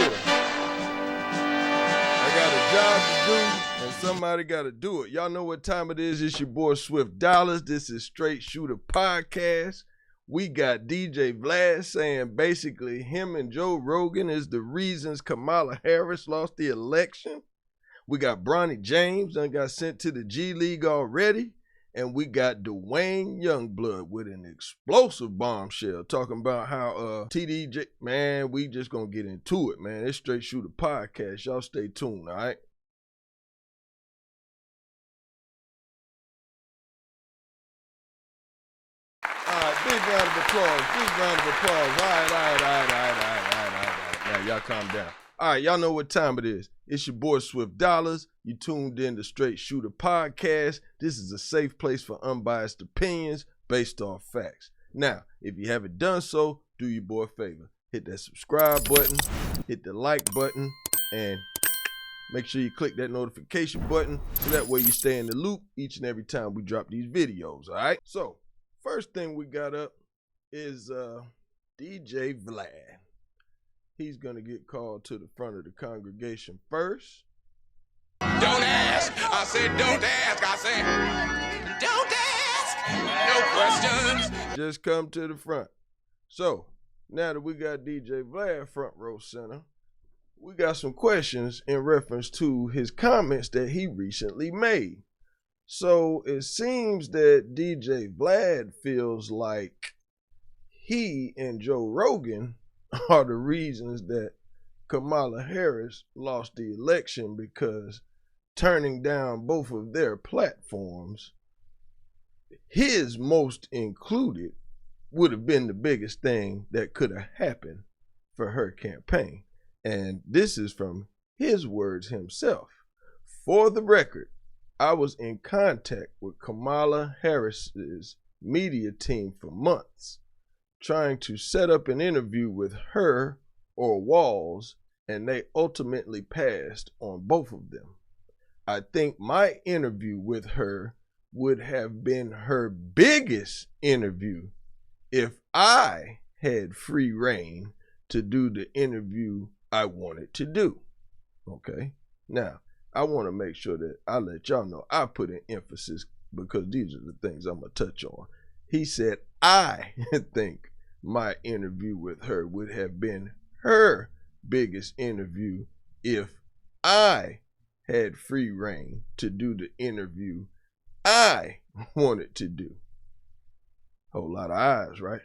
here. I got a job to do, and somebody got to do it. Y'all know what time it is. It's your boy Swift Dollars. This is Strait Shoota Podcast. We got DJ VLAD saying basically him and Joe Rogan is the reasons Kamala Harris lost the election. We got Bronny James done got sent to the G League already. And we got Duwayne Youngblood with an explosive bombshell talking about how TDJ, man, we just gonna get into it, man. It's Strait Shoota Podcast. Y'all stay tuned, all right? All right, big round of applause. Big round of applause. All right. Now, y'all calm down. All right, y'all know what time it is. It's your boy Swift Dollars. You tuned in to Strait Shoota Podcast. This is a safe place for unbiased opinions based off facts. Now, if you haven't done so, do your boy a favor. Hit that subscribe button, hit the like button, and make sure you click that notification button so that way you stay in the loop each and every time we drop these videos, all right? So, first thing we got up is DJ VLAD. He's going to get called to the front of the congregation first. Don't ask. I said don't ask. I said don't ask. No questions. Just come to the front. So, now that we got DJ VLAD front row center, we got some questions in reference to his comments that he recently made. So, it seems that DJ VLAD feels like he and Joe Rogan are the reasons that Kamala Harris lost the election, because turning down both of their platforms, his most included, would have been the biggest thing that could have happened for her campaign. And this is from his words himself. For the record, I was in contact with Kamala Harris's media team for months, trying to set up an interview with her or Walls, and they ultimately passed on both of them. I think my interview with her would have been her biggest interview if I had free reign to do the interview I wanted to do. Okay? Now, I want to make sure that I let y'all know I put an emphasis, because these are the things I'm going to touch on. He said, I think my interview with her would have been her biggest interview if I had free reign to do the interview I wanted to do. Whole lot of eyes, right?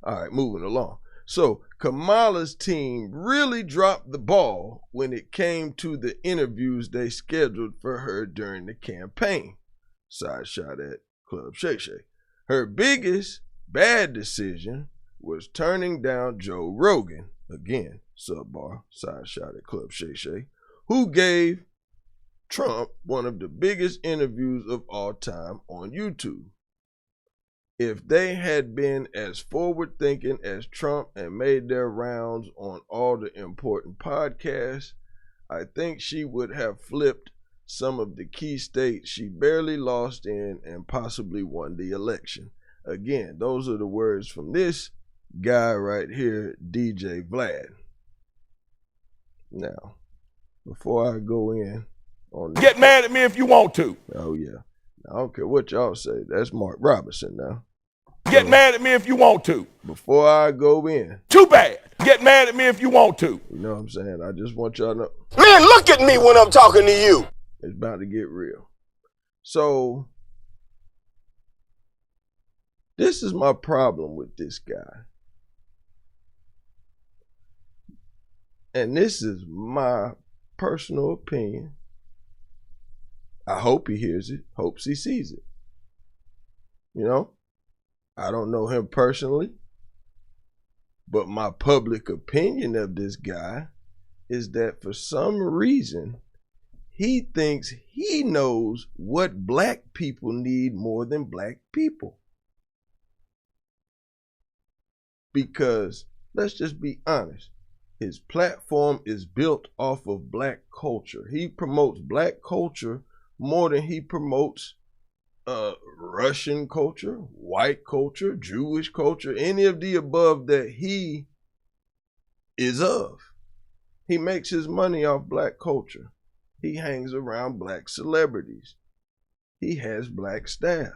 All right, moving along. So Kamala's team really dropped the ball when it came to the interviews they scheduled for her during the campaign. Side shot at Club Shay Shay. Her biggest bad decision was turning down Joe Rogan, again, subbar, side shot at Club Shay Shay, who gave Trump one of the biggest interviews of all time on YouTube. If they had been as forward-thinking as Trump and made their rounds on all the important podcasts, I think she would have flipped some of the key states she barely lost in and possibly won the election. Again, those are the words from this guy right here, DJ VLAD. Now, before I go in on this, Get mad at me if you want to. oh yeah, I don't care what y'all say. That's Mark Robinson now. Get mad at me if you want to. Before I go in, Too bad. Get mad at me if you want to. you know what I'm saying? I just want y'all to know Man, look at me when I'm talking to you. it's about to get real. So, this is my problem with this guy. And this is my personal opinion. I hope he hears it, hopes he sees it. You know, I don't know him personally, but my public opinion of this guy is that for some reason, he thinks he knows what black people need more than black people. Because, let's just be honest, his platform is built off of black culture. He promotes black culture more than he promotes Russian culture, white culture, Jewish culture, any of the above that he is of. He makes his money off black culture. He hangs around black celebrities. He has black staff.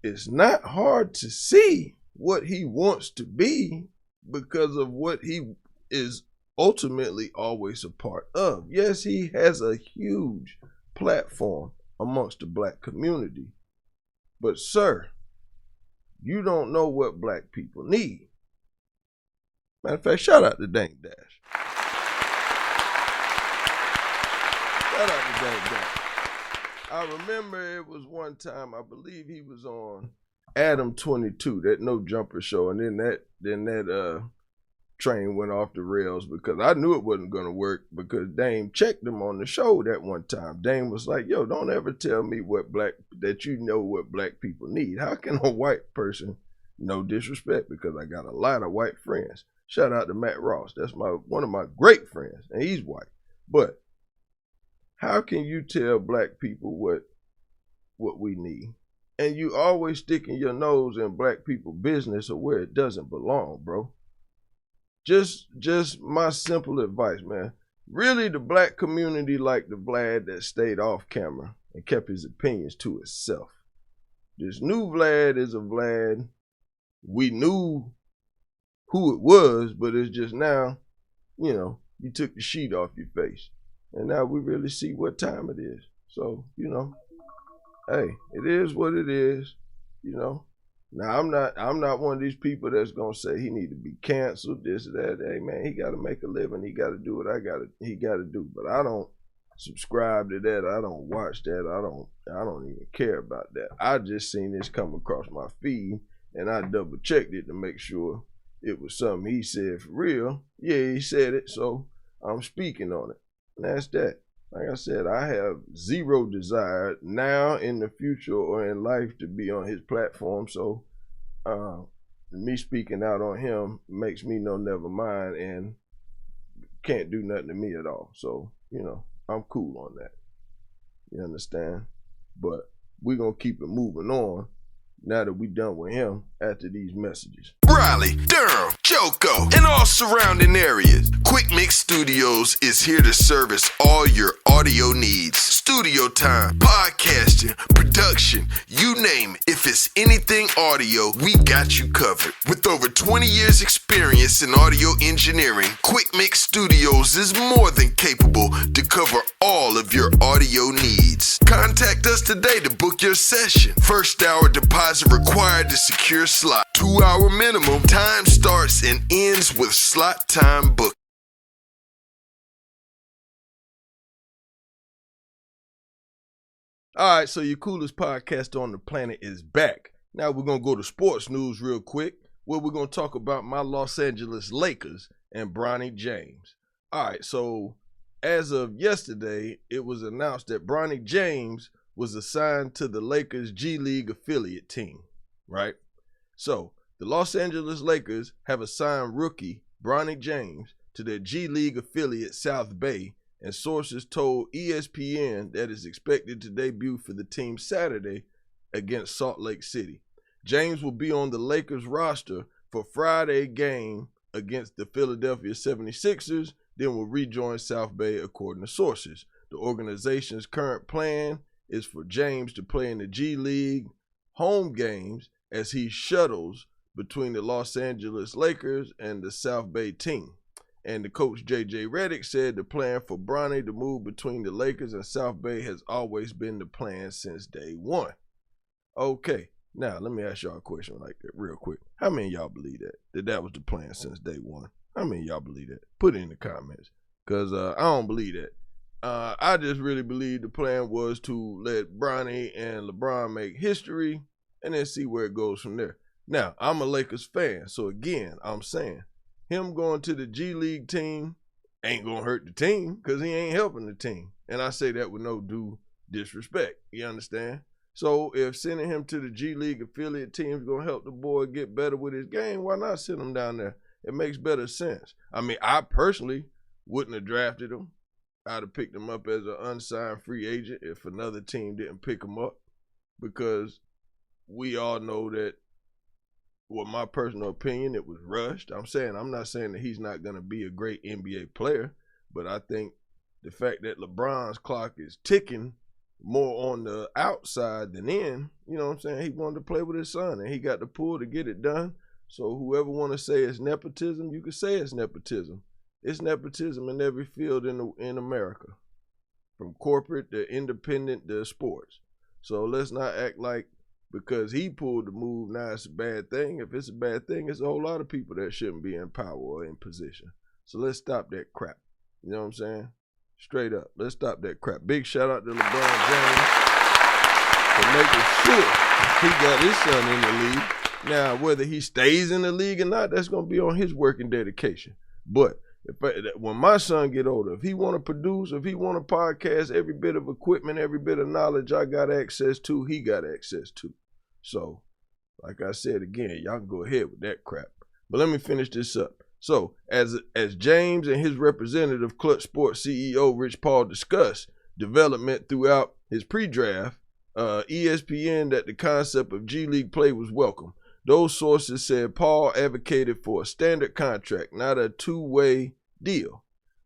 It's not hard to see what he wants to be because of what he is ultimately always a part of. Yes, he has a huge platform amongst the black community. But sir, you don't know what black people need. Matter of fact, shout out to Dang Dash. Shout out to Dang Dash. I remember it was one time, I believe he was on Adam 22, that No Jumper show, and then that train went off the rails because I knew it wasn't gonna work because Dame checked him on the show that one time. Dame was like, yo, don't ever tell me that you know what black people need. How can a white person, no disrespect, because I got a lot of white friends. Shout out to Matt Ross. That's one of my great friends, and he's white. But how can you tell black people what we need? And you always sticking your nose in black people business or where it doesn't belong, bro. Just my simple advice, man. Really, the black community like the Vlad that stayed off camera and kept his opinions to himself. This new Vlad is a Vlad. We knew who it was, but it's just now, you took the sheet off your face. And now we really see what time it is. So, hey, it is what it is, Now I'm not one of these people that's gonna say he need to be canceled, this or that. Hey man, he gotta make a living, he gotta do what he gotta do. But I don't subscribe to that, I don't watch that, I don't even care about that. I just seen this come across my feed and I double checked it to make sure it was something he said for real. Yeah, he said it, so I'm speaking on it. And that's that. Like I said, I have zero desire now, in the future, or in life to be on his platform. So me speaking out on him makes me know never mind and can't do nothing to me at all. So, I'm cool on that. You understand? But we're going to keep it moving on now that we done with him after these messages. Raleigh, Durham, Joco, and all surrounding areas. Quick Mix Studios is here to service all your audio needs. Studio time, podcasting, production, you name it. If it's anything audio, we got you covered. With over 20 years experience in audio engineering, Quick Mix Studios is more than capable to cover all of your audio needs. Contact us today to book your session. First hour deposit required to secure slot. 2-hour minimum. Time starts and ends with slot time book. All right, so your coolest podcast on the planet is back. Now we're going to go to sports news real quick, where we're going to talk about my Los Angeles Lakers and Bronny James. All right, so as of yesterday, it was announced that Bronny James was assigned to the Lakers G League affiliate team, right? So the Los Angeles Lakers have assigned rookie Bronny James to their G League affiliate South Bay, and sources told ESPN that is expected to debut for the team Saturday against Salt Lake City. James will be on the Lakers roster for Friday game against the Philadelphia 76ers, then will rejoin South Bay according to sources. The organization's current plan is for James to play in the G League home games as he shuttles between the Los Angeles Lakers and the South Bay team. And the coach J.J. Redick said the plan for Bronny to move between the Lakers and South Bay has always been the plan since day one. Okay, now let me ask y'all a question like that real quick. How many of y'all believe that was the plan since day one? How many of y'all believe that? Put it in the comments, because I don't believe that. I just really believe the plan was to let Bronny and LeBron make history and then see where it goes from there. Now, I'm a Lakers fan, so again, I'm saying him going to the G League team ain't gonna hurt the team because he ain't helping the team. And I say that with no due disrespect. You understand? So if sending him to the G League affiliate team is gonna help the boy get better with his game, why not send him down there? It makes better sense. I mean, I personally wouldn't have drafted him. I'd have picked him up as an unsigned free agent if another team didn't pick him up, because we all know that well, my personal opinion, it was rushed. I'm not saying that he's not going to be a great NBA player, but I think the fact that LeBron's clock is ticking more on the outside than in, you know what I'm saying? He wanted to play with his son, and he got the pull to get it done. So whoever want to say it's nepotism, you can say it's nepotism. It's nepotism in every field in America, from corporate to independent to sports. So let's not act like because he pulled the move, now it's a bad thing. If it's a bad thing, it's a whole lot of people that shouldn't be in power or in position. So let's stop that crap. You know what I'm saying? Straight up. Let's stop that crap. Big shout out to LeBron James for making sure he got his son in the league. Now, whether he stays in the league or not, that's going to be on his work and dedication. But when my son get older, if he want to produce, if he want to podcast, every bit of equipment, every bit of knowledge I got access to, he got access to. So, like I said again, y'all can go ahead with that crap. But let me finish this up. So, as James and his representative, Clutch Sports CEO Rich Paul, discussed development throughout his pre-draft, ESPN that the concept of G League play was welcome. Those sources said Paul advocated for a standard contract, not a two-way deal,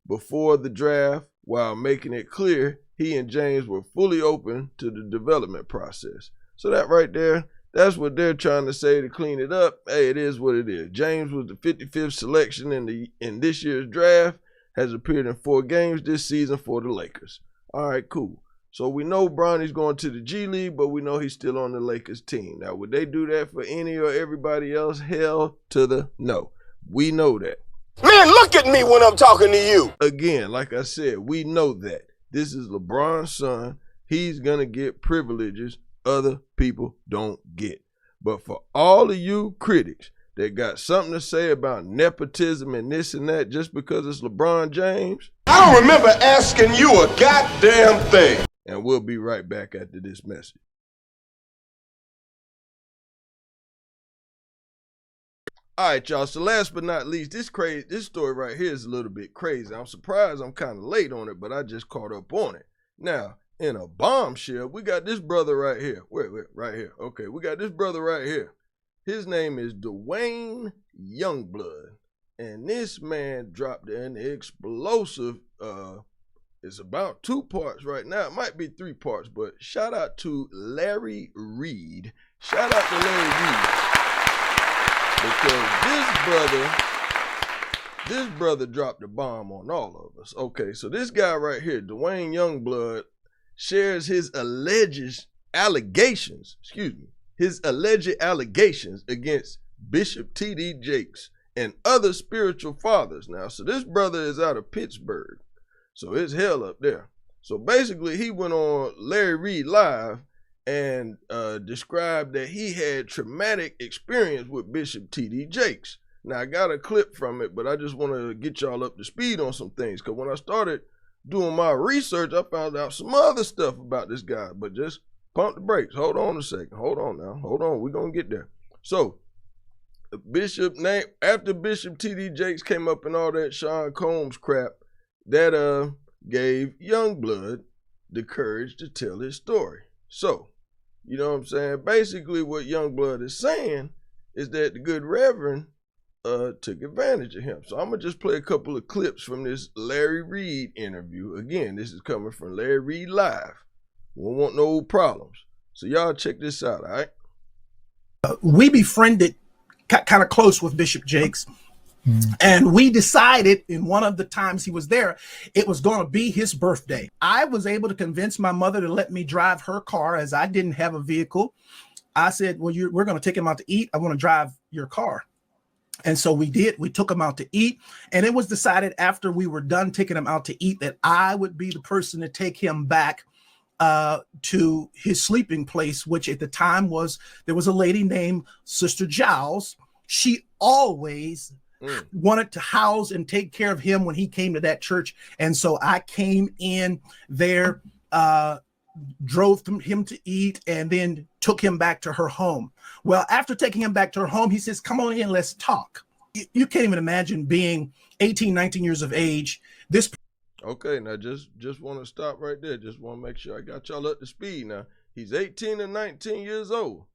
before the draft, while making it clear he and James were fully open to the development process. So that right there, that's what they're trying to say to clean it up. Hey, it is what it is. James was the 55th selection in this year's draft, has appeared in 4 games this season for the Lakers. All right, cool. So we know Bronny's going to the G League, but we know he's still on the Lakers team. Now, would they do that for any or everybody else? Hell to the no. We know that. Man, look at me when I'm talking to you. Again, like I said, we know that. This is LeBron's son. He's going to get privileges other people don't get. But for all of you critics that got something to say about nepotism and this and that just because it's LeBron James, I don't remember asking you a goddamn thing. And we'll be right back after this message. All right, y'all. So last but not least, this story right here is a little bit crazy. I'm surprised I'm kind of late on it, but I just caught up on it. Now, in a bombshell, we got this brother right here. Wait, right here. Okay, we got this brother right here. His name is Duwayne Youngblood. And this man dropped an explosive, it's about 2 parts right now. It might be 3 parts, but shout out to Larry Reed. Shout out to Larry Reed. Because this brother dropped a bomb on all of us. Okay, so this guy right here, Duwayne Youngblood, shares his alleged allegations against Bishop T.D. Jakes and other spiritual fathers. Now, so this brother is out of Pittsburgh. So it's hell up there. So basically, he went on Larry Reed Live and described that he had traumatic experience with Bishop T.D. Jakes. Now, I got a clip from it, but I just want to get y'all up to speed on some things. Because when I started doing my research, I found out some other stuff about this guy. But just pump the brakes. Hold on a second. Hold on now. Hold on. We're going to get there. So, after Bishop T.D. Jakes came up and all that Sean Combs crap, that gave Youngblood the courage to tell his story. So, you know what I'm saying? Basically, what Youngblood is saying is that the good Reverend took advantage of him. So I'm going to just play a couple of clips from this Larry Reed interview. Again, this is coming from Larry Reed Live. We don't want no problems. So y'all check this out, all right? We befriended kind of close with Bishop Jakes. And we decided in one of the times he was there, it was going to be his birthday. I was able to convince my mother to let me drive her car as I didn't have a vehicle. I said, well, we're going to take him out to eat. I want to drive your car. And so we did. We took him out to eat. And it was decided after we were done taking him out to eat that I would be the person to take him back to his sleeping place, which at the time there was a lady named Sister Giles. She always wanted to house and take care of him when he came to that church. And so I came in there, drove him to eat, and then took him back to her home. Well, after taking him back to her home, he says, come on in, let's talk. You can't even imagine being 18, 19 years of age. Okay, now just want to stop right there. Just want to make sure I got y'all up to speed. Now, he's 18 and 19 years old.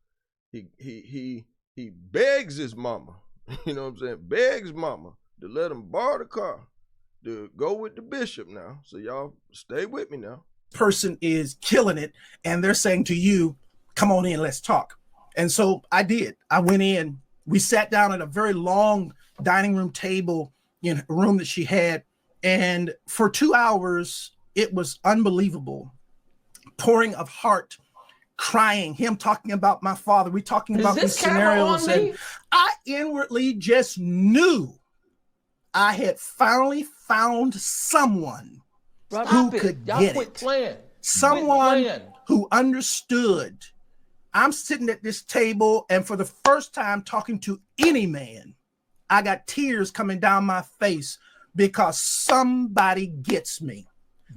He he begs his mama, you know what I'm saying, begs mama to let him borrow the car to go with the bishop now. So y'all stay with me now. Person is killing it, and they're saying to you, come on in, let's talk. And so I did. I went in. We sat down at a very long dining room table in a room that she had. And for 2 hours, it was unbelievable. Pouring of heart, crying, him talking about my father. We talking about these scenarios. And I inwardly just knew I had finally found someone who could get it. Someone who understood. I'm sitting at this table, and for the first time talking to any man, I got tears coming down my face because somebody gets me.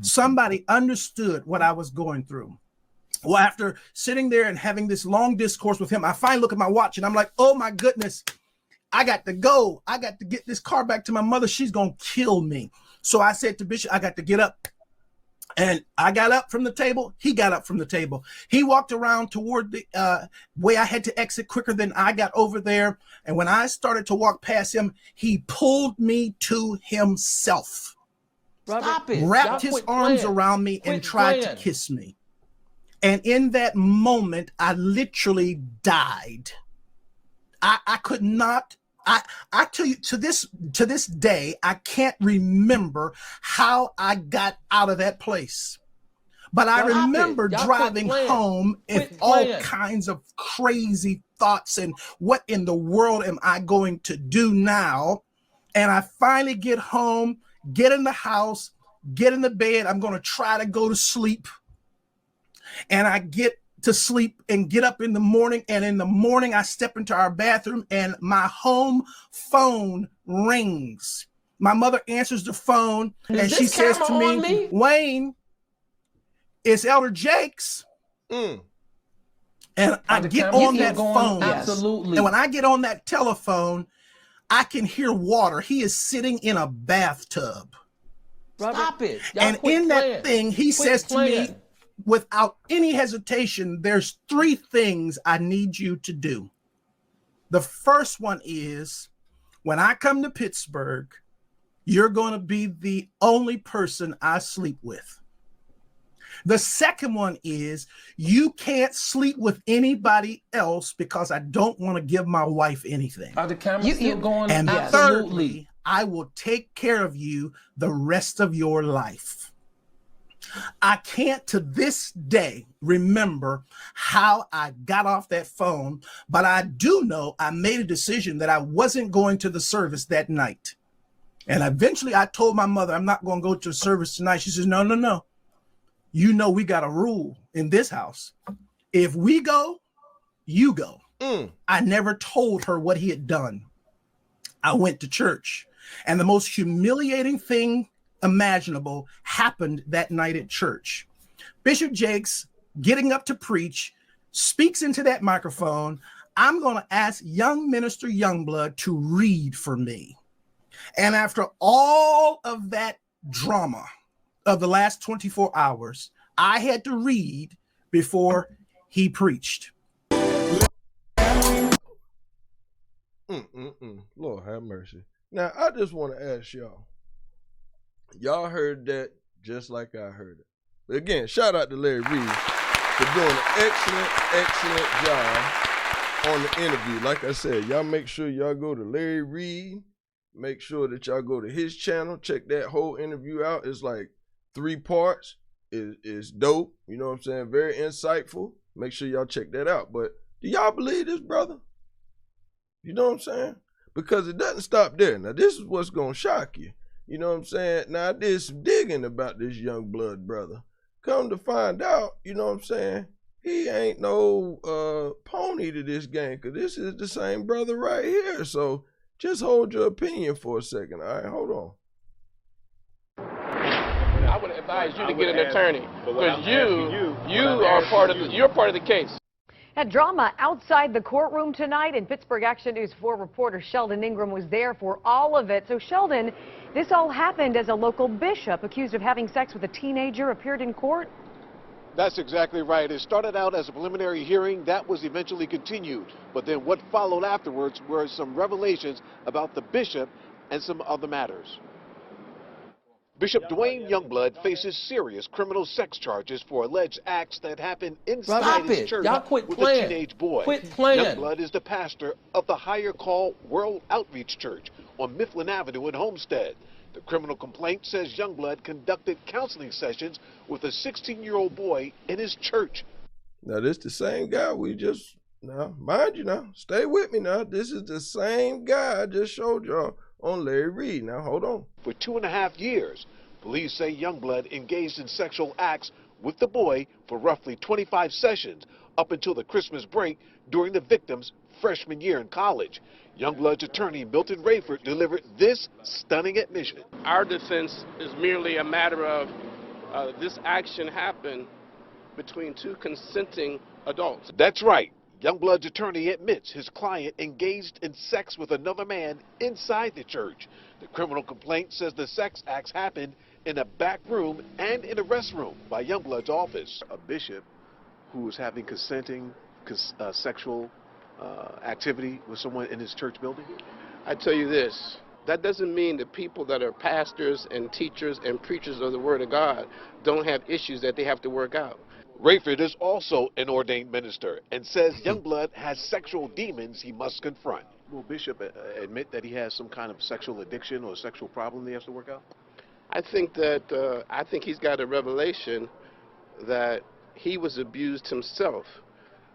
Somebody understood what I was going through. Well, after sitting there and having this long discourse with him, I finally look at my watch and I'm like, oh my goodness, I got to go. I got to get this car back to my mother. She's going to kill me. So I said to Bishop, I got to get up. And I got up from the table. He got up from the table. He walked around toward the way I had to exit quicker than I got over there. And when I started to walk past him, he pulled me to himself. Stop it. Wrapped his arms around me and tried to kiss me. And in that moment, I literally died. I could not. I tell you, to this day, I can't remember how I got out of that place. But I remember driving home and all kinds of crazy thoughts and what in the world am I going to do now? And I finally get home, get in the house, get in the bed. I'm going to try to go to sleep. And I get to sleep and get up in the morning. And in the morning, I step into our bathroom and my home phone rings. My mother answers the phone and she says to me, Wayne, it's Elder Jakes. And I get on that phone. Absolutely. And when I get on that telephone, I can hear water. He is sitting in a bathtub. Stop it. And in that thing, he says to me, without any hesitation, there's 3 things I need you to do. The first one is, when I come to Pittsburgh, you're going to be the only person I sleep with. The second one is, you can't sleep with anybody else because I don't want to give my wife anything. Are the cameras still going? And thirdly, I will take care of you the rest of your life. I can't to this day remember how I got off that phone, but I do know I made a decision that I wasn't going to the service that night. And eventually I told my mother, I'm not going to go to the service tonight. She says, no, no, no. You know, we got a rule in this house. If we go, you go. I never told her what he had done. I went to church, and the most humiliating thing imaginable happened that night at church. Bishop Jakes, getting up to preach, speaks into that microphone. I'm going to ask young minister Youngblood to read for me. And after all of that drama of the last 24 hours, I had to read before he preached. Lord have mercy. Now, I just want to ask y'all. Y'all heard that just like I heard it. But again, shout out to Larry Reed for doing an excellent job on the interview. Like I said, y'all make sure y'all go to Larry Reed. Make sure that y'all go to his channel. Check that whole interview out. It's like 3 parts. It's dope. You know what I'm saying? Very insightful. Make sure y'all check that out. But do y'all believe this, brother? You know what I'm saying? Because it doesn't stop there. Now, this is what's going to shock you. You know what I'm saying? Now, I did some digging about this Youngblood brother. Come to find out, you know what I'm saying? He ain't no pony to this game, because this is the same brother right here. So just hold your opinion for a second. All right, hold on. I would advise you to get an attorney, because you're part of the case. Had drama outside the courtroom tonight in Pittsburgh. Action News 4 reporter Sheldon Ingram was there for all of it. So Sheldon, this all happened as a local bishop accused of having sex with a teenager appeared in court. That's exactly right. It started out as a preliminary hearing that was eventually continued. But then what followed afterwards were some revelations about the bishop and some other matters. Bishop Duwayne Youngblood faces serious criminal sex charges for alleged acts that happened inside his church with a teenage boy. Quit playing. Youngblood is the pastor of the Higher Call World Outreach Church on Mifflin Avenue in Homestead. The criminal complaint says Youngblood conducted counseling sessions with a 16-year-old boy in his church. Now, this the same guy now, mind you now, stay with me now. This is the same guy I just showed y'all on Larry Reed. Now, hold on. For 2.5 years, police say Youngblood engaged in sexual acts with the boy for roughly 25 sessions up until the Christmas break during the victim's freshman year in college. Youngblood's attorney, Milton Rayford, delivered this stunning admission. Our defense is merely a matter of this action happened between two consenting adults. That's right. Youngblood's attorney admits his client engaged in sex with another man inside the church. The criminal complaint says the sex acts happened in a back room and in a restroom by Youngblood's office. A bishop who was having consenting sexual activity with someone in his church building? I tell you this, that doesn't mean that people that are pastors and teachers and preachers of the Word of God don't have issues that they have to work out. Rayford is also an ordained minister and says Youngblood has sexual demons he must confront. Will Bishop admit that he has some kind of sexual addiction or sexual problem he has to work out? I think he's got a revelation that he was abused himself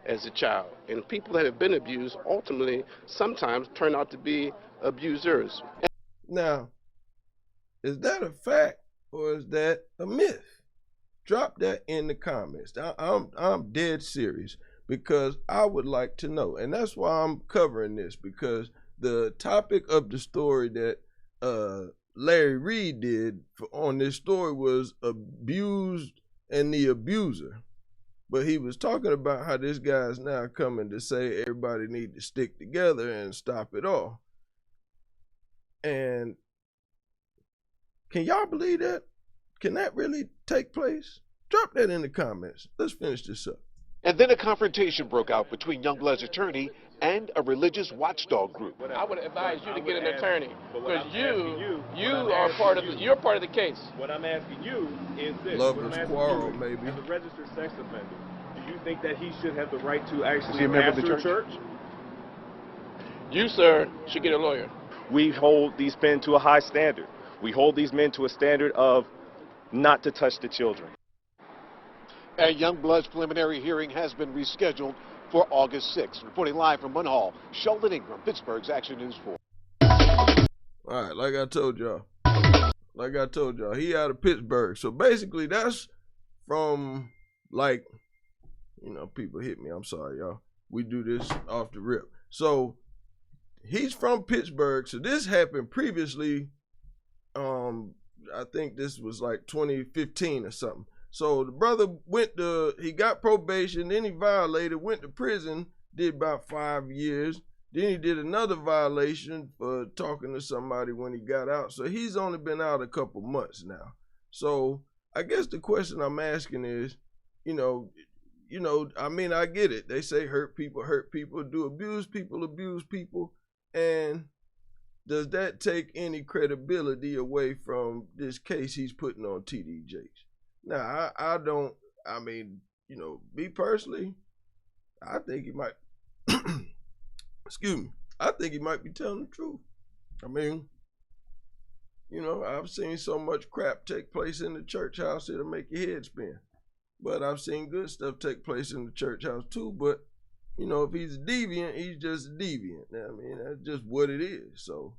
as a child. And people that have been abused ultimately sometimes turn out to be abusers. Now, is that a fact or is that a myth? Drop that in the comments. I'm dead serious because I would like to know. And that's why I'm covering this, because the topic of the story that Larry Reed did on this story was abused and the abuser. But he was talking about how this guy's now coming to say everybody need to stick together and stop it all. And can y'all believe that? Can that really take place? Drop that in the comments. Let's finish this up. And then a confrontation broke out between Youngblood's attorney and a religious watchdog group. I would advise you to get an attorney because you're part of the case. What I'm asking you is this. Lovers quarrel, maybe. As a registered sex offender, do you think that he should have the right to actually Is he a member of the pastor church? a church? You, sir, should get a lawyer. We hold these men to a high standard. We hold these men to a standard of not to touch the children. And Youngblood's preliminary hearing has been rescheduled for August 6th. Reporting live from Munhall, Sheldon Ingram, Pittsburgh's Action News 4. All right, like I told y'all, he out of Pittsburgh. So basically that's from, like, you know, people hit me. I'm sorry, y'all. We do this off the rip. So he's from Pittsburgh. So this happened previously. I think this was like 2015 or something. So the brother he got probation, then he violated, went to prison, did about 5 years. Then he did another violation for talking to somebody when he got out. So he's only been out a couple months now. So I guess the question I'm asking is, I mean, I get it. They say hurt people, do abuse people. And does that take any credibility away from this case he's putting on TD Jakes? Now, me personally, I think he might, I think he might be telling the truth. I mean, I've seen so much crap take place in the church house, it'll make your head spin. But I've seen good stuff take place in the church house too. But, if he's a deviant, he's just a deviant. I mean, that's just what it is. So,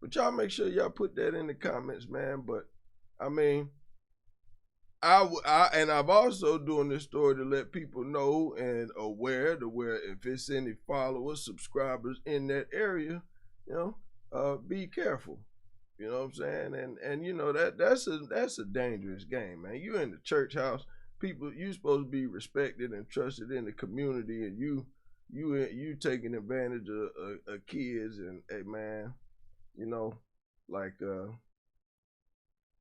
but y'all make sure y'all put that in the comments, man. But, I mean, I've also doing this story to let people know and aware to where if it's any followers, subscribers in that area, be careful. You know what I'm saying? And that's a dangerous game, man. You in the church house, people, you supposed to be respected and trusted in the community, and you taking advantage of kids, and hey man,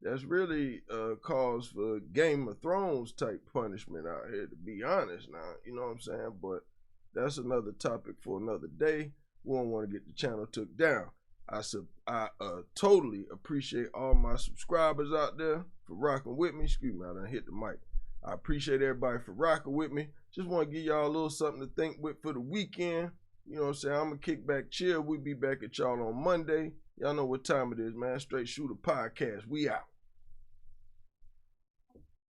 that's really cause for Game of Thrones type punishment out here, to be honest now, you know what I'm saying? But that's another topic for another day. We don't want to get the channel took down. I totally appreciate all my subscribers out there for rocking with me. Excuse me, I done hit the mic. I appreciate everybody for rocking with me. Just want to give y'all a little something to think with for the weekend. You know what I'm saying? I'm going to kick back, chill. We'll be back at y'all on Monday. Y'all know what time it is, man. Straight Shooter Podcast. We out.